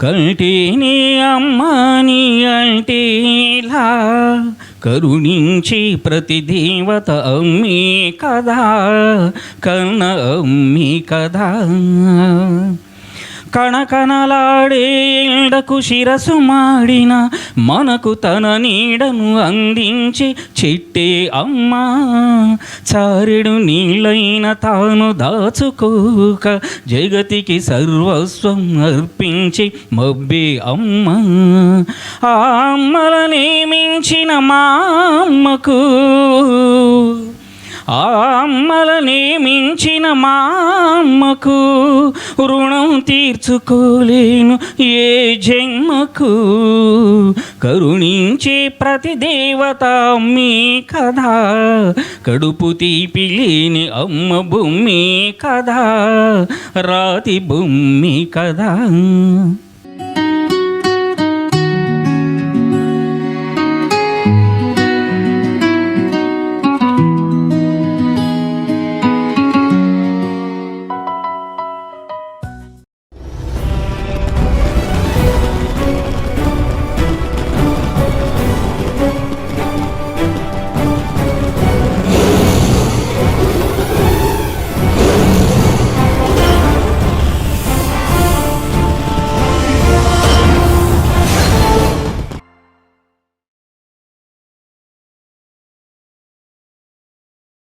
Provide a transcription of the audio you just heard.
కంటిని అమ్మని అంటేలా కరుణించి ప్రతి దేవత అమ్మి కదా, కన్న అమ్మి కదా. కణకణలాడే ఎండకు శిరసు మాడిన మనకు తన నీడను అందించి చెట్టే అమ్మా. చారెడు నీళ్ళైన తాను దాచుకోక జగతికి సర్వస్వం అర్పించి మబ్బే అమ్మ. ఆ అమ్మలనే మించిన మా అమ్మకు, ఆ అమ్మలనే మించిన మా అమ్మకు రుణం తీర్చుకోలేను ఏ జన్మకు. కరుణించే ప్రతి దేవత అమ్మి కదా, కడుపు తీపి లేని అమ్మ భూమి కదా, రాతి భూమి కదా.